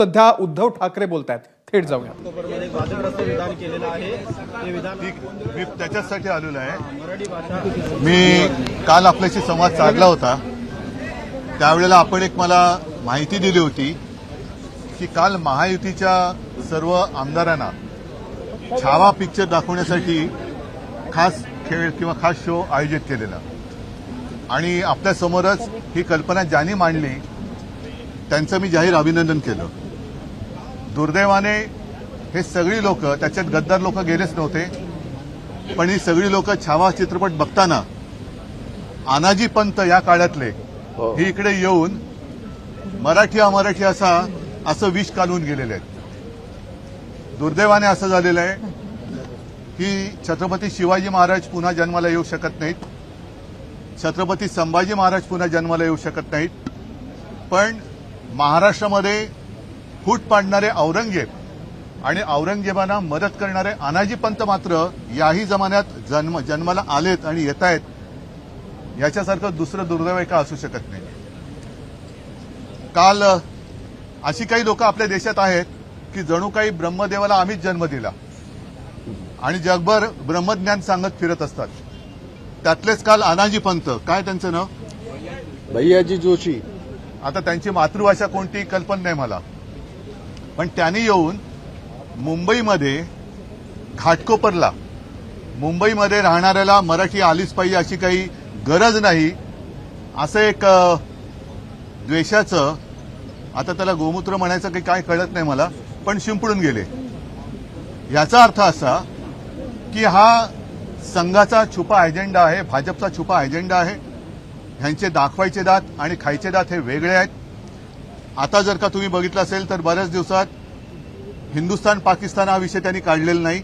सध्या उद्धव ठाकरे बोलतायत, थेट जाऊया. मी त्याच्यासाठी आलेलो आहे. मी काल आपल्याशी संवाद साधला होता. त्यावेळेला आपण एक मला माहिती दिली होती की काल महायुतीच्या सर्व आमदारांना छावा पिक्चर दाखवण्यासाठी खास खेळ किंवा खास शो आयोजित केलेला आणि आपल्यासमोरच ही कल्पना ज्यांनी मांडली त्यांचं मी जाहीर अभिनंदन केलं. दुर्दैवाने हे सगळी लोक, त्याच्यात गद्दार लोक गेलेच नव्हते, पण ही सगळी लोक छावा चित्रपट बघताना आनाजी पंत या काळातले ही इकडे येऊन मराठी अमराठी असं विष काढून गेलेले आहेत. दुर्दैवाने असं झालेलं आहे की छत्रपती शिवाजी महाराज पुन्हा जन्माला येऊ शकत नाहीत, छत्रपती संभाजी महाराज पुन्हा जन्माला येऊ शकत नाहीत, पण महाराष्ट्रामध्ये फूट पाडणारे औरंगजेब आणि औरंगजेबांना मदत करणारे अनाजी पंत मात्र याही जमान्यात जन्माला आलेत आणि येत आहेत. याच्यासारखं दुसरं दुर्दैव का असू शकत नाही. काल अशी काही लोक आपल्या देशात आहेत की जणू काही ब्रह्मदेवाला आम्हीच जन्म दिला आणि जगभर ब्रह्मज्ञान सांगत फिरत असतात. त्यातलेच काल अनाजी पंत, काय त्यांचं नाव, भैयाजी जोशी. आता त्यांची मातृभाषा कोणती कल्पना नाही मला, पण त्यांनी येऊन मुंबईमध्ये घाटकोपरला मुंबईमध्ये राहणाऱ्याला मराठी आलीच पाहिजे अशी काही गरज नाही असं एक द्वेषाचं, आता त्याला गोमूत्र म्हणायचं काही काय कळत नाही मला, पण शिंपडून गेले. याचा अर्थ असा की हा संघाचा छुपा अजेंडा आहे, भाजपचा छुपा अजेंडा आहे. ह्यांचे दाखवायचे दात आणि खायचे दात हे वेगळे आहेत. आता जर का तुम्ही बघितलं असेल तर बऱ्याच दिवसात हिंदुस्थान पाकिस्तान हा विषय त्यांनी काढलेला नाही.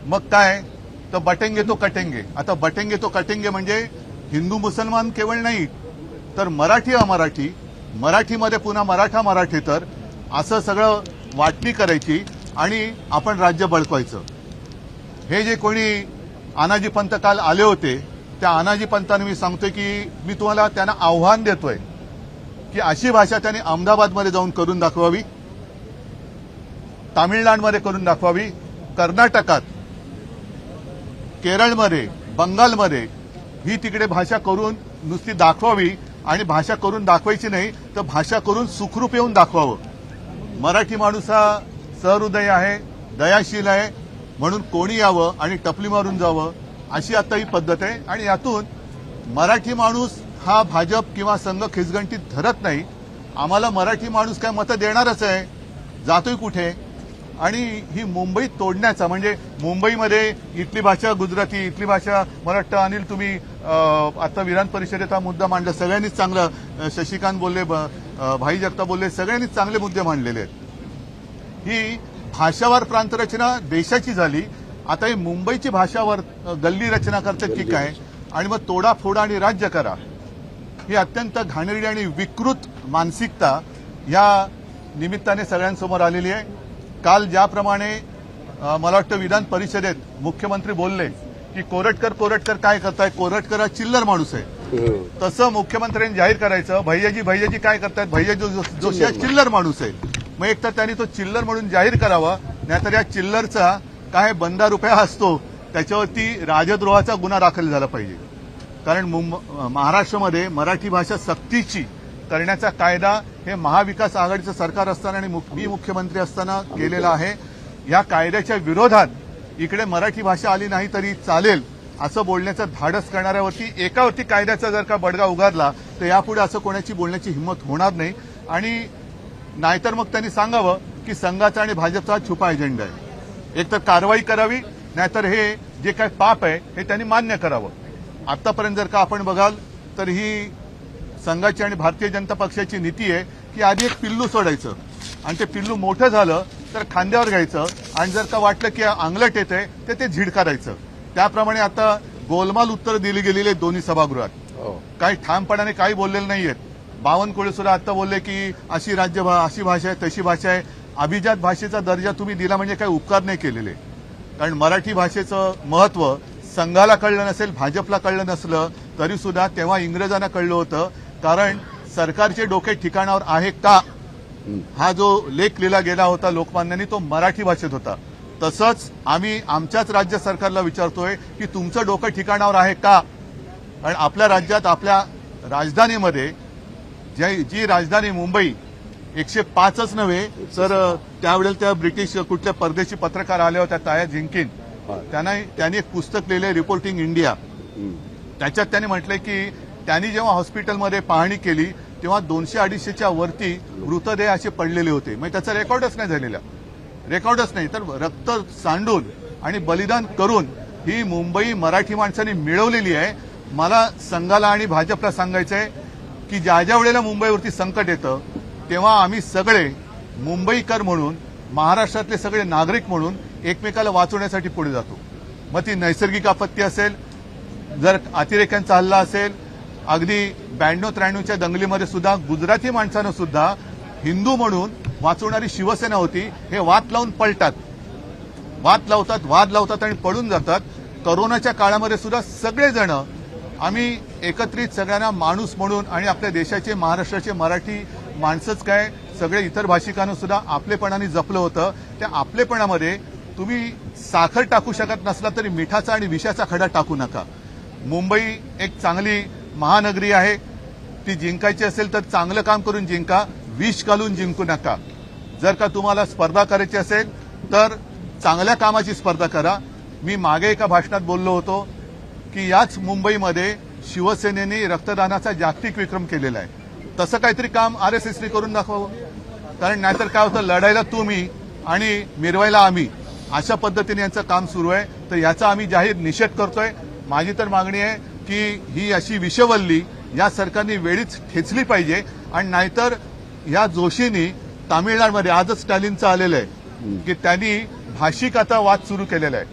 मग काय तर बटेंगे तो कटेंगे. आता बटेंगे तो कटेंगे म्हणजे हिंदू मुसलमान केवळ नाही तर मराठी अमराठी, मराठीमध्ये पुन्हा मराठा मराठी, तर असं सगळं वाटणी करायची आणि आपण राज्य बळकवायचं. हे जे कोणी अनाजी पंत काल आले होते त्या अनाजी पंतांना मी सांगतोय की मी तुम्हाला त्यांना आव्हान देतोय की अशी भाषा त्यांनी अहमदाबादमध्ये जाऊन करून दाखवावी, तामिळनाडूमध्ये करून दाखवावी, कर्नाटकात, केरळमध्ये, बंगालमध्ये ही तिकडे भाषा करून नुसती दाखवावी आणि भाषा करून दाखवायची नाही तर भाषा करून सुखरूप येऊन दाखवावं. मराठी माणूस हा सहृदय आहे, दयाशील आहे, म्हणून कोणी यावं आणि टपली मारून जावं अशी आता ही पद्धत आहे. आणि यातून मराठी माणूस हा भाजप किंवा संघ खिचगंटीत धरत नाही. आम्हाला मराठी माणूस काय मतं देणारच आहे, जातोय कुठे. आणि ही मुंबई तोडण्याचा म्हणजे मुंबईमध्ये इथली भाषा गुजराती, इथली भाषा मला वाटतं अनिल तुम्ही आता विधान परिषदेत हा मुद्दा मांडला, सगळ्यांनीच चांगलं, शशिकांत बोलले, भाई जगताप बोलले, सगळ्यांनीच चांगले मुद्दे मांडलेले आहेत. ही भाषावार प्रांतरचना देशाची झाली. आता ही मुंबईची भाषावर गल्ली रचना करतात की काय, आणि मग तोडा फोडा आणि राज्य करा, ही अत्यंत घाणेरडी आणि विकृत मानसिकता या निमित्ताने सगळ्यांसमोर आलेली आहे. काल ज्याप्रमाणे मला वाटतं विधान परिषदेत मुख्यमंत्री बोलले की कोरटकर काय करताय, कोरटकर हा चिल्लर माणूस आहे, तसं मुख्यमंत्र्यांनी जाहीर करायचं भैयाजी काय करतायत, भैयाजी जोशी हा चिल्लर माणूस आहे. मग एकतर त्यांनी तो चिल्लर म्हणून जाहीर करावा, नाहीतर या चिल्लरचा काय बंदा रुपया असतो त्याच्यावरती राजद्रोहाचा गुन्हा दाखल झाला पाहिजे. कारण महाराष्ट्रामध्ये मराठी भाषा सक्तीची करण्याचा कायदा हे महाविकास आघाडीचं सरकार असताना आणि मी मुख्यमंत्री असताना केलेला आहे. या कायद्याच्या विरोधात इकडे मराठी भाषा आली नाही तरी चालेल असं बोलण्याचं धाडस करणाऱ्यावरती एकावरती कायद्याचा जर का बडगा उगारला तर यापुढे असं कोणाची बोलण्याची हिंमत होणार नाही. आणि नाहीतर मग त्यांनी सांगावं की संघाचा आणि भाजपचा छुपा अजेंडा आहे. एक तर कारवाई करावी, नाहीतर हे जे काय पाप आहे हे त्यांनी मान्य करावं. आतापर्यंत जर का आपण बघाल तर ही संघाची आणि भारतीय जनता पक्षाची नीती आहे की आधी एक पिल्लू सोडायचं आणि ते पिल्लू मोठं झालं तर खांद्यावर घ्यायचं आणि जर का वाटलं की अंगलट येतंय तर ते झिडकारायचं. त्याप्रमाणे आता गोलमाल उत्तर दिली गेलेली आहेत दोन्ही सभागृहात. काही ठामपणाने काही बोललेलं नाहीयेत. बावनकुळे सुद्धा आता बोलले की अशी अशी भाषा आहे, तशी भाषा आहे. अभिजात भाषेचा दर्जा तुम्ही दिला म्हणजे काही उपकार नाही केलेले. कारण मराठी भाषेचं महत्व संघाला कळलं नसेल, भाजपला कळलं नसलं तरी सुद्धा तेव्हा इंग्रजांना कळलं होतं. कारण सरकारचे डोके ठिकाणावर आहे का हा जो लेख लिहिला गेला होता लोकमान्यांनी तो मराठी भाषेत होता. तसंच आम्ही आमच्याच राज्य सरकारला विचारतोय की तुमचं डोकं ठिकाणावर आहे का? कारण आपल्या राज्यात आपल्या राजधानीमध्ये जी राजधानी मुंबई 105च नव्हे तर त्यावेळेला त्या ब्रिटिश कुठल्या परदेशी पत्रकार आल्या होत्या ताया जिंकिन त्यांनी एक पुस्तक लिहिलंय रिपोर्टिंग इंडिया. त्याच्यात त्यांनी म्हटलंय की त्यांनी जेव्हा हॉस्पिटलमध्ये पाहणी केली तेव्हा 200-250च्या वरती मृतदेह असे पडलेले होते. म्हणजे त्याचा रेकॉर्डच नाही तर रक्त सांडून आणि बलिदान करून ही मुंबई मराठी माणसांनी मिळवलेली आहे. मला संघाला आणि भाजपला सांगायचंय की ज्या वेळेला मुंबईवरती संकट येतं तेव्हा आम्ही सगळे मुंबईकर म्हणून महाराष्ट्रातले सगळे नागरिक म्हणून एकमेकाला वाचवण्यासाठी पुढे जातो. मग ती नैसर्गिक आपत्ती असेल, जर अतिरेक्यांचा हल्ला असेल, अगदी 92-93च्या दंगलीमध्ये सुद्धा गुजराती माणसानं सुद्धा हिंदू म्हणून वाचवणारी शिवसेना होती. हे वाद लावतात आणि पळून जातात. करोनाच्या काळामध्ये सुद्धा सगळेजण आम्ही एकत्रित सगळ्यांना माणूस म्हणून आणि आपल्या देशाचे महाराष्ट्राचे मराठी माणसंच काय सगळे इतर भाषिकांना सुद्धा आपलेपणाने जपलं होतं. त्या आपलेपणामध्ये तुम्ही साखर टाकू शकत नसला तरी मिठाचा आणि विषाचा खडा टाकू नका. मुंबई एक चांगली महानगरी आहे. ती जिंकायची असेल तर चांगलं काम करून जिंका, विष घालून जिंकू नका. जर का तुम्हाला स्पर्धा करायची असेल तर चांगल्या कामाची स्पर्धा करा. मी मागे एका भाषणात बोललो होतो की याच मुंबईमध्ये शिवसेनेने रक्तदानाचा जागतिक विक्रम केलेला आहे. तसं काहीतरी काम आरएसएसने करून दाखवावं. कारण नाहीतर काय होतं, लढायला तुम्ही आणि मिरवायला आम्ही, अशा पद्धतीने यांचं काम सुरू आहे. तर याचा आम्ही जाहीर निषेध करतोय. माझी तर मागणी आहे की ही अशी विषवल्ली या सरकारने वेळीच ठेचली पाहिजे. आणि नाहीतर या जोशींनी तामिळनाडूमध्ये आजच स्टॅलिनचं आलेलं आहे की त्यांनी भाषिक आता वाद सुरू केलेला आहे.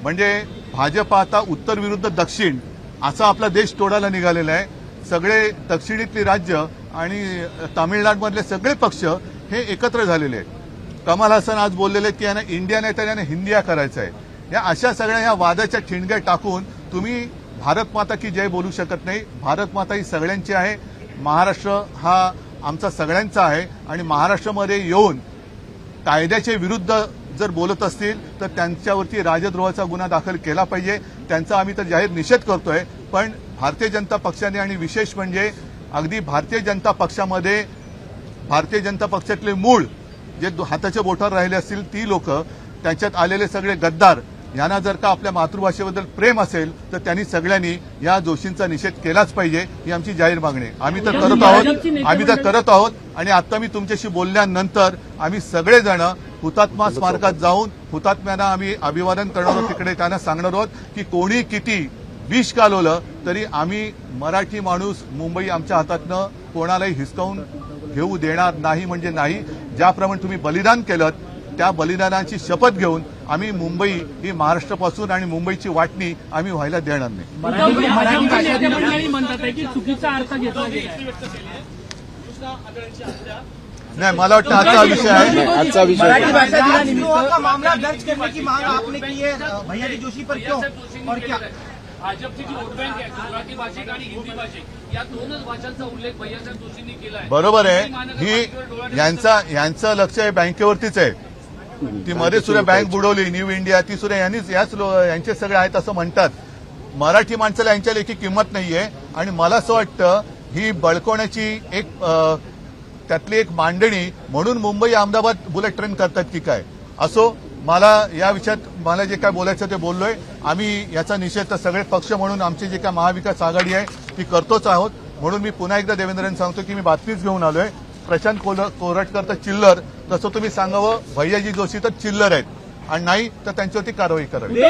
म्हणजे भाजप आता उत्तर विरुद्ध दक्षिण असा आपला देश तोडायला निघालेला आहे. सगळे दक्षिणेतली राज्य आणि तामिळनाडूमधले सगळे पक्ष हे एकत्र झालेले आहेत. कमल हसन आज बोललेले आहेत की यांना इंडिया नाही तर यांना हिंदिया करायचं आहे. या अशा सगळ्या या वादाच्या ठिणग्या टाकून तुम्ही भारत माता की जय बोलू शकत नाही. भारत माता ही सगळ्यांची आहे. महाराष्ट्र हा आमचा सगळ्यांचा आहे. आणि महाराष्ट्रामध्ये येऊन कायद्याच्या विरुद्ध जर बोलत असतील तर त्यांच्यावरती राजद्रोहाचा गुन्हा दाखल केला पाहिजे. त्यांचा आम्ही तर जाहीर निषेध करतोय. पण भारतीय जनता पक्षाने आणि विशेष म्हणजे अगदी भारतीय जनता पक्षातले मूळ जे हाताच्या बोटावर राहिले असतील ती लोक, त्यांच्यात आलेले सगळे गद्दार, यांना जर का आपल्या मातृभाषेबद्दल प्रेम असेल तर त्यांनी सगळ्यांनी या जोशींचा निषेध केलाच पाहिजे. ही आमची जाहीर मागणी आहे. आम्ही तर करत आहोत आणि आता मी तुमच्याशी बोलल्यानंतर आम्ही सगळेजण हुतात्मा स्मारकात जाऊन हुतात्म्यांना आम्ही अभिवादन करणार आहोत. तिकडे त्यांना सांगणार आहोत की कोणी किती विष कालवलं तरी आम्ही मराठी माणूस मुंबई आमच्या हातातनं कोणालाही हिसकावून घेऊ देणार नाही. म्हणजे नाही, ज्याप्रमाणे तुम्ही बलिदान केलं त्या बलिदानाची शपथ घेऊन आम्ही मुंबई ही महाराष्ट्रापासून आणि मुंबईची वाटणी आम्ही व्हायला देणार नाही. नाही, मला वाटतं आजचा विषय आहे. आजचा विषय का मामला दर्ज करने की मांग आपने की है भैया जी जोशी पर, क्यों और क्या? भाजपची जी वोट बँक आहे गुजराती भाषिक आणि हिंदी भाषिक या दोनच भाषांचा उल्लेख भैयासाहेब जोशींनी केला आहे. बरोबर आहे. ही यांचं लक्ष आहे बँकेवरतीच आहे. ती मध्ये सुद्धा बँक बुडवली न्यू इंडिया, ती सुद्धा यांचे सगळे आहेत असं म्हणतात. मराठी माणसाला यांच्या लेखी किंमत नाहीये. आणि मला असं वाटतं ही बळकवण्याची एक त्यातली एक मांडणी म्हणून मुंबई अहमदाबाद बुलेट ट्रेन करतात की काय. असो, मला या विषयात मला जे काय बोलायचं ते बोललोय. आम्ही याचा निषेध तर सगळे पक्ष म्हणून आमची जी काय महाविकास आघाडी आहे ती करतोच आहोत. म्हणून मी पुन्हा एकदा देवेंद्रन सांगतो की मी बातमीच घेऊन आलोय. प्रशांत कोरटकर तर चिल्लर, तसं तुम्ही सांगावं भैयाजी जोशी तर चिल्लर आहेत आणि नाही तर त्यांच्यावरती कारवाई करावी.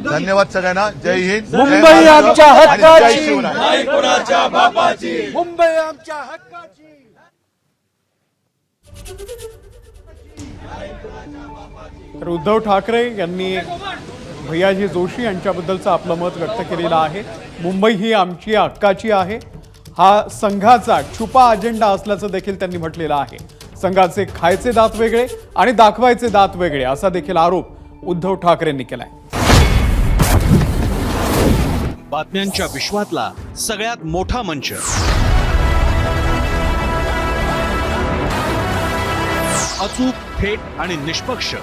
धन्यवाद सगळ्यांना. जय हिंद. मुंबई आमच्या हक्काची, जय शिवराय. कोणाच्या बापाची, मुंबई आमच्या हक्काची. तर उद्धव ठाकरे यांनी भैयाजी जोशी यांच्याबद्दलचं आपलं मत व्यक्त केलेलं आहे. मुंबई ही आमची हक्काची आहे. हा संघाचा छुपा अजेंडा असल्याचं देखील त्यांनी म्हटलेलं आहे. संघाचे खायचे दात वेगळे आणि दाखवायचे दात वेगळे असा देखील आरोप उद्धव ठाकरेंनी केलाय. बातम्यांच्या विश्वातला सगळ्यात मोठा मंच अचूक, थेट आणि निष्पक्ष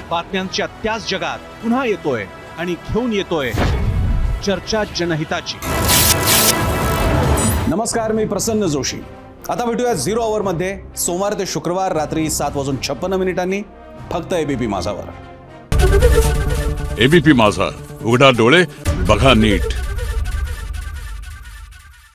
बातम्यांच्या त्याच जगात पुन्हा येतोय आणि घेऊन येतोय चर्चा जनहिताची. नमस्कार, मी प्रसन्न जोशी. आता भेटूया 0 आवर मध्ये सोमवार ते शुक्रवार रात्री 7:56 फक्त एबीपी माझावर. एबीपी माझा, उघडा डोळे बघा नीट.